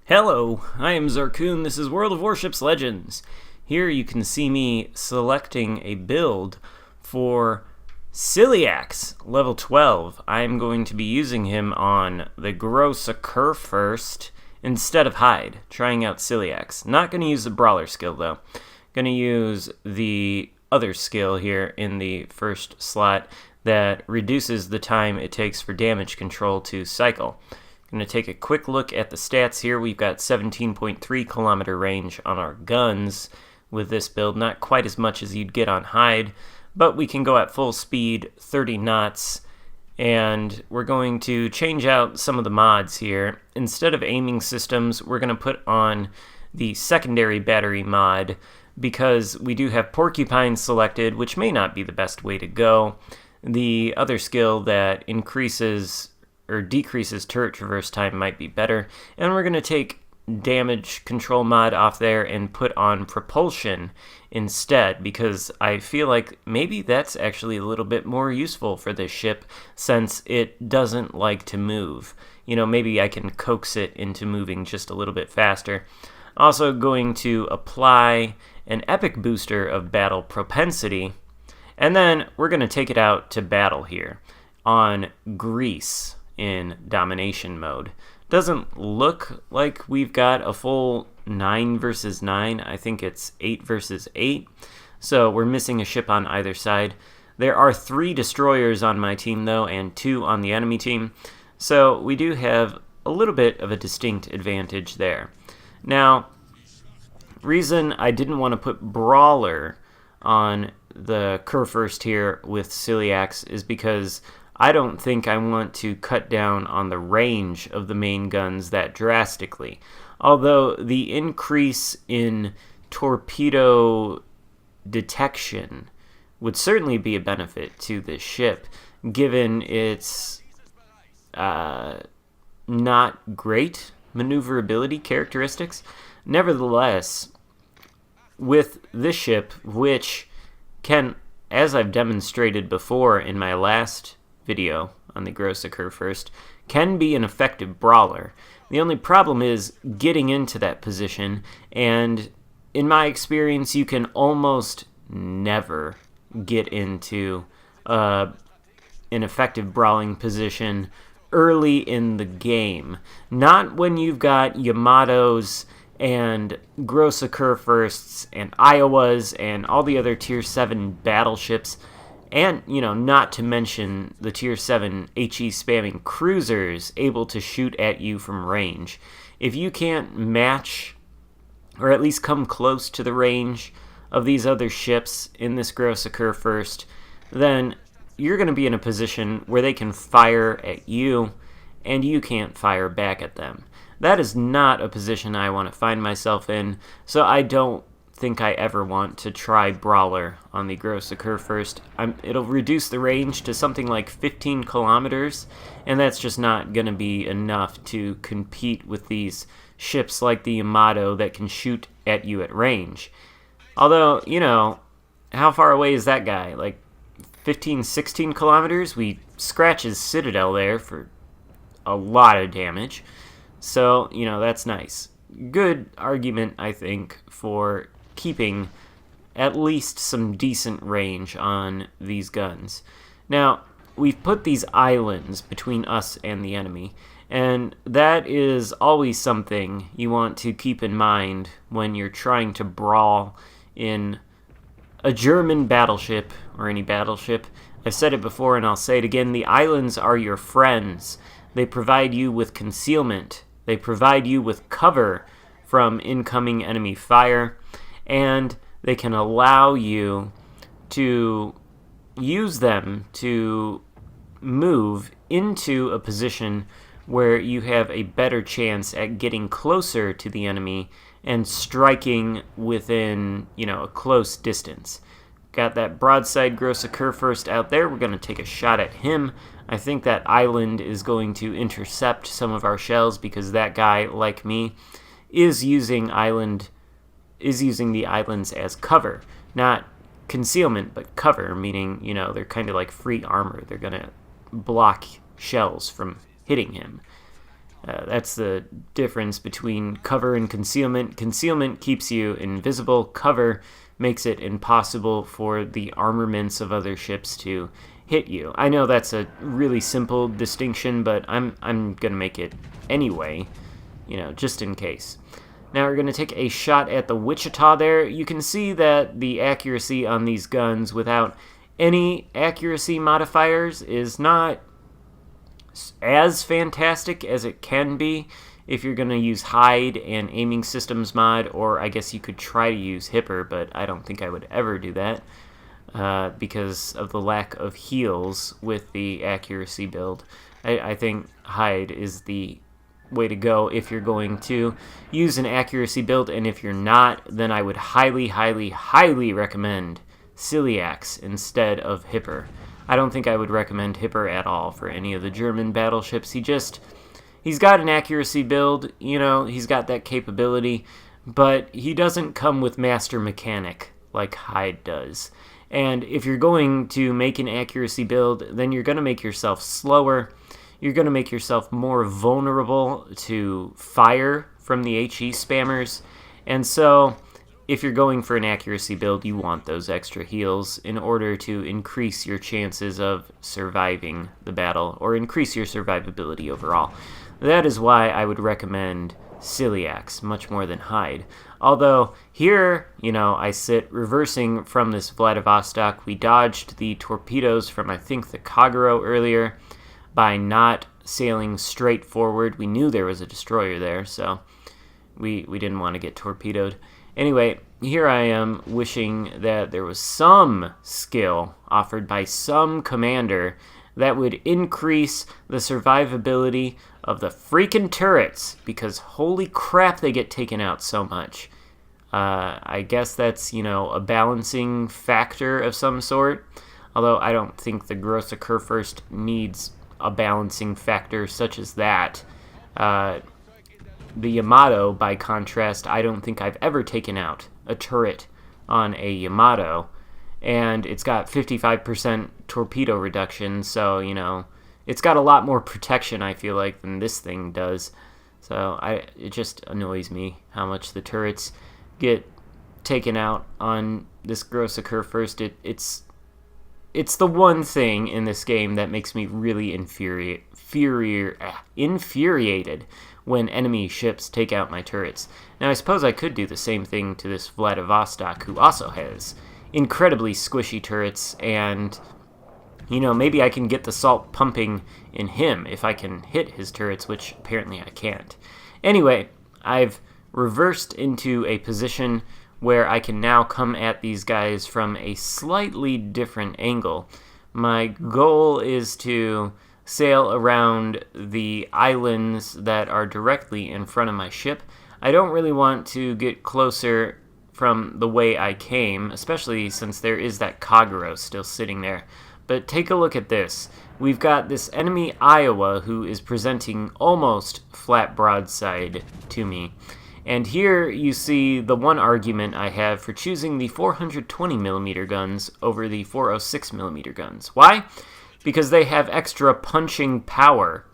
Hello, I am Xarkun. This is World of Warships Legends. Here you can see me selecting a build for Ciliax, level 12. I am going to be using him on the Kurfürst instead of Hyde, trying out Ciliax. Not going to use the Brawler skill though. Going to use the other skill here in the first slot that reduces the time it takes for damage control to cycle. Going to take a quick look at the stats here. We've got 17.3 kilometer range on our guns with this build. Not quite as much as you'd get on Hyde, but we can go at full speed, 30 knots, and we're going to change out some of the mods here. Instead of aiming systems, we're going to put on the secondary battery mod because we do have Porcupine selected, which may not be the best way to go. The other skill that increases or decreases turret traverse time might be better. And we're going to take damage control mod off there and put on propulsion instead, because I feel like maybe that's actually a little bit more useful for this ship since it doesn't like to move. You know, maybe I can coax it into moving just a little bit faster. Also going to apply an epic booster of battle propensity, and then we're going to take it out to battle here on Greece in domination mode. Doesn't look like we've got a full 9 versus 9. I think it's 8 versus 8. So we're missing a ship on either side. There are 3 destroyers on my team though, and 2 on the enemy team. So we do have a little bit of a distinct advantage there. Now, reason I didn't want to put Brawler on the Kurfürst here with Ciliax is because I don't think I want to cut down on the range of the main guns that drastically. Although the increase in torpedo detection would certainly be a benefit to this ship, given its not great maneuverability characteristics. Nevertheless, with this ship, which can, as I've demonstrated before in my last video on the Kurfürst, can be an effective brawler. The only problem is getting into that position, and in my experience, you can almost never get into an effective brawling position early in the game. Not when you've got Yamatos and Kurfürsts and Iowas and all the other Tier 7 battleships, and, you know, not to mention the Tier 7 HE spamming cruisers able to shoot at you from range. If you can't match, or at least come close to the range of these other ships in this Kurfürst, then you're going to be in a position where they can fire at you, and you can't fire back at them. That is not a position I want to find myself in, so I don't think I ever want to try Brawler on the Kurfürst. It'll reduce the range to something like 15 kilometers, and that's just not going to be enough to compete with these ships like the Yamato that can shoot at you at range. Although, you know, how far away is that guy? Like 15, 16 kilometers? We scratch his citadel there for a lot of damage. So, you know, that's nice. Good argument, I think, for keeping at least some decent range on these guns. Now, we've put these islands between us and the enemy, and that is always something you want to keep in mind when you're trying to brawl in a German battleship or any battleship. I've said it before and I'll say it again, the islands are your friends. They provide you with concealment. They provide you with cover from incoming enemy fire, and they can allow you to use them to move into a position where you have a better chance at getting closer to the enemy and striking within, you know, a close distance. Got that broadside Kurfürst out there. We're going to take a shot at him. I think that island is going to intercept some of our shells because that guy, like me, is using the islands as cover. Not concealment, but cover, meaning, you know, they're kind of like free armor. They're going to block shells from hitting him. That's the difference between cover and concealment. Concealment keeps you invisible. Cover makes it impossible for the armaments of other ships to hit you. I know that's a really simple distinction, but I'm going to make it anyway, just in case. Now we're going to take a shot at the Wichita there. You can see that the accuracy on these guns without any accuracy modifiers is not as fantastic as it can be if you're going to use hide and aiming systems mod, or I guess you could try to use hipper, but I don't think I would ever do that because of the lack of heals with the accuracy build. I think hide is the way to go if you're going to use an accuracy build, and if you're not, then I would highly, highly, highly recommend Ciliax instead of hipper. I don't think I would recommend hipper at all for any of the German battleships. He's got an accuracy build, he's got that capability, but he doesn't come with master mechanic like Hyde does. And if you're going to make an accuracy build, then you're going to make yourself slower. You're going to make yourself more vulnerable to fire from the HE spammers. And so if you're going for an accuracy build, you want those extra heals in order to increase your chances of surviving the battle, or increase your survivability overall. That is why I would recommend Ciliax much more than Hyde. Although here, I sit reversing from this Vladivostok. We dodged the torpedoes from, I think, the Kagero earlier by not sailing straight forward. We knew there was a destroyer there, so we didn't want to get torpedoed. Anyway, here I am wishing that there was some skill offered by some commander that would increase the survivability of the freaking turrets, because holy crap, they get taken out so much. I guess that's, a balancing factor of some sort, although I don't think the Grosse Kurfürst needs a balancing factor such as that. The Yamato, by contrast, I don't think I've ever taken out a turret on a Yamato, and it's got 55% torpedo reduction, so, it's got a lot more protection, I feel like, than this thing does. So it just annoys me how much the turrets get taken out on this Grosse Kurfürst. It's the one thing in this game that makes me really infuriated when enemy ships take out my turrets. Now, I suppose I could do the same thing to this Vladivostok, who also has incredibly squishy turrets, and, maybe I can get the salt pumping in him if I can hit his turrets, which apparently I can't. Anyway, I've reversed into a position where I can now come at these guys from a slightly different angle. My goal is to sail around the islands that are directly in front of my ship. I don't really want to get closer from the way I came, especially since there is that Kagero still sitting there. But take a look at this. We've got this enemy Iowa who is presenting almost flat broadside to me. And here you see the one argument I have for choosing the 420mm guns over the 406mm guns. Why? Because they have extra punching power.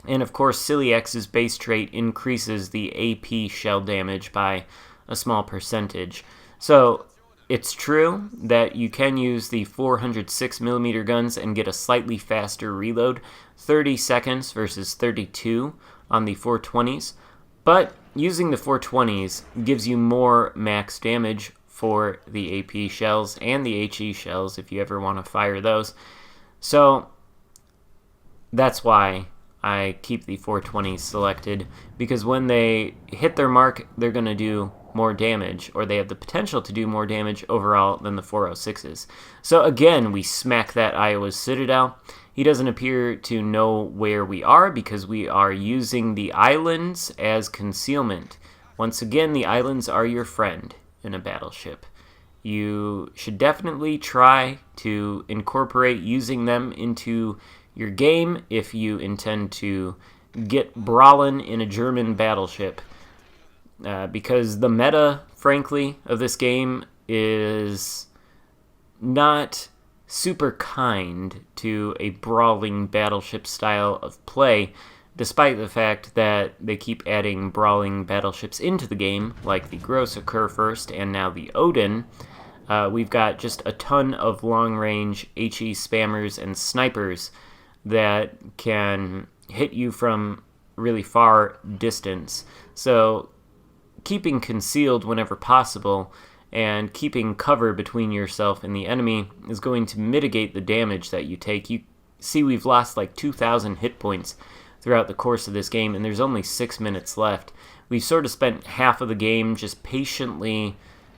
And of course, Ciliax's base trait increases the AP shell damage by a small percentage. So it's true that you can use the 406mm guns and get a slightly faster reload, 30 seconds versus 32 on the 420s. But using the 420s gives you more max damage for the AP shells and the HE shells if you ever want to fire those. So that's why I keep the 420s selected, because when they hit their mark, they're going to do more damage, or they have the potential to do more damage overall than the 406s. So again, we smack that Iowa's Citadel. He doesn't appear to know where we are because we are using the islands as concealment. Once again, the islands are your friend in a battleship. You should definitely try to incorporate using them into your game if you intend to get brawling in a German battleship. Because the meta, frankly, of this game is not super kind to a brawling battleship style of play despite the fact that they keep adding brawling battleships into the game, like the Grosse Kurfürst and now the Odin. We've got just a ton of long-range HE spammers and snipers that can hit you from really far distance. So keeping concealed whenever possible and keeping cover between yourself and the enemy is going to mitigate the damage that you take. You see we've lost like 2,000 hit points throughout the course of this game, and there's only 6 minutes left. We've sort of spent half of the game just patiently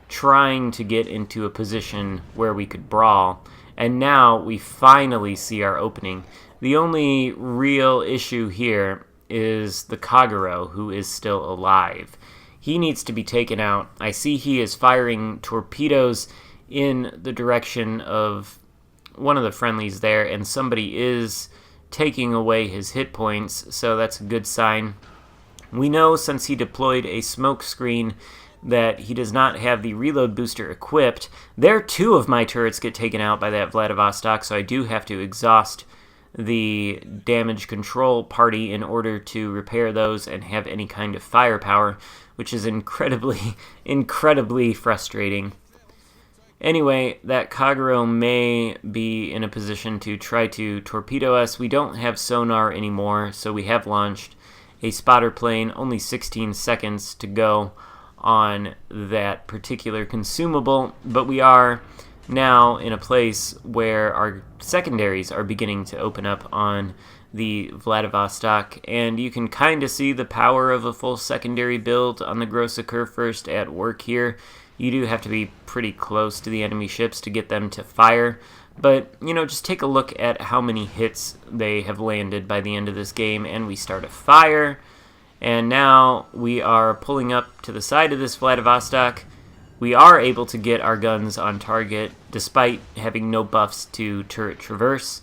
trying to get into a position where we could brawl, and now we finally see our opening. The only real issue here is the Kagero, who is still alive. He needs to be taken out. I see he is firing torpedoes in the direction of one of the friendlies there, and somebody is taking away his hit points, so that's a good sign. We know since he deployed a smoke screen that he does not have the reload booster equipped. There, 2 of my turrets get taken out by that Vladivostok, so I do have to exhaust the damage control party in order to repair those and have any kind of firepower, which is incredibly frustrating. Anyway, that Kagero may be in a position to try to torpedo us. We don't have sonar anymore, so we have launched a spotter plane. Only 16 seconds to go on that particular consumable, but we are now in a place where our secondaries are beginning to open up on the Vladivostok, and you can kind of see the power of a full secondary build on the Grosse Kurfürst at work here. You do have to be pretty close to the enemy ships to get them to fire, but, just take a look at how many hits they have landed by the end of this game, and we start a fire, and now we are pulling up to the side of this Vladivostok. We are able to get our guns on target, despite having no buffs to turret traverse.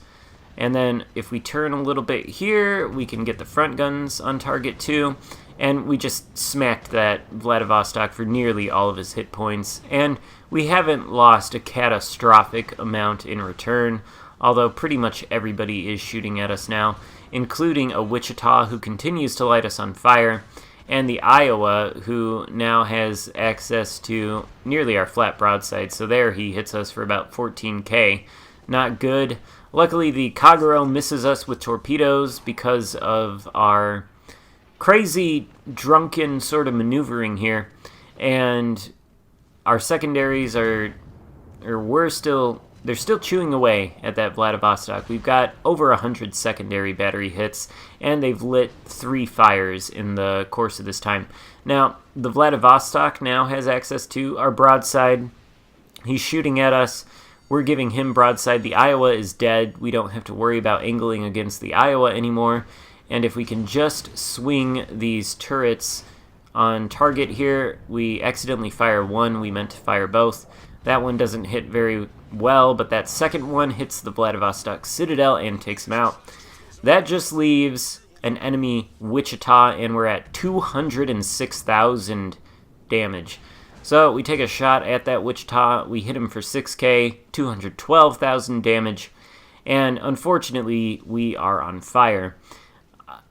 And then if we turn a little bit here, we can get the front guns on target too. And we just smacked that Vladivostok for nearly all of his hit points. And we haven't lost a catastrophic amount in return, although pretty much everybody is shooting at us now, including a Wichita who continues to light us on fire, and the Iowa, who now has access to nearly our flat broadside. So there he hits us for about 14k. Not good. Luckily, the Kagero misses us with torpedoes because of our crazy, drunken sort of maneuvering here. And our secondaries they're still chewing away at that Vladivostok. We've got over 100 secondary battery hits, and they've lit 3 fires in the course of this time. Now, the Vladivostok now has access to our broadside. He's shooting at us. We're giving him broadside. The Iowa is dead. We don't have to worry about angling against the Iowa anymore. And if we can just swing these turrets on target here, we accidentally fire one. We meant to fire both. That one doesn't hit very well, but that second one hits the Vladivostok Citadel and takes him out. That just leaves an enemy Wichita, and we're at 206,000 damage. So we take a shot at that Wichita. We hit him for 6k, 212,000 damage, and unfortunately, we are on fire.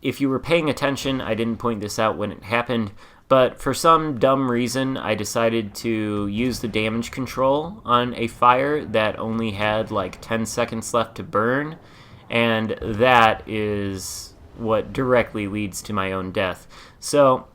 If you were paying attention, I didn't point this out when it happened, but for some dumb reason, I decided to use the damage control on a fire that only had like 10 seconds left to burn, and that is what directly leads to my own death. So,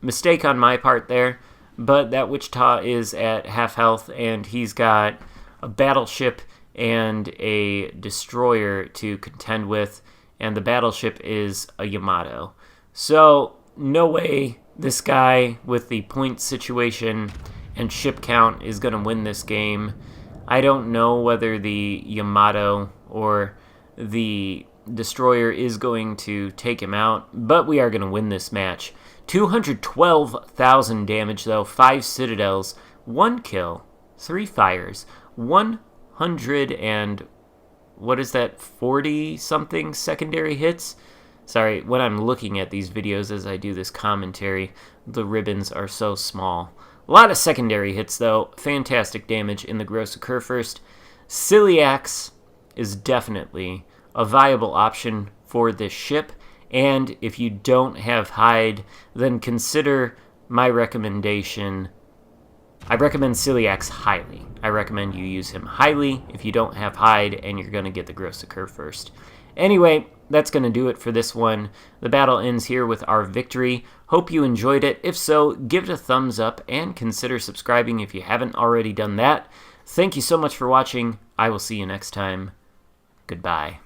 mistake on my part there, but that Wichita is at half health, and he's got a battleship and a destroyer to contend with, and the battleship is a Yamato. So, no way this guy with the point situation and ship count is going to win this game. I don't know whether the Yamato or the destroyer is going to take him out, but we are going to win this match. 212,000 damage though, 5 citadels, 1 kill, 3 fires, 100 and 40 something secondary hits. Sorry, when I'm looking at these videos as I do this commentary, the ribbons are so small. A lot of secondary hits though, fantastic damage in the Grosse Kurfürst. Ciliax is definitely a viable option for this ship, And if you don't have hide, then consider my recommendation. I recommend Ciliax highly. I recommend you use him highly if you don't have hide and you're going to get the Gross of Kurfürst. Anyway, that's going to do it for this one. The battle ends here with our victory. Hope you enjoyed it. If so, give it a thumbs up and consider subscribing if you haven't already done that. Thank you so much for watching. I will see you next time. Goodbye.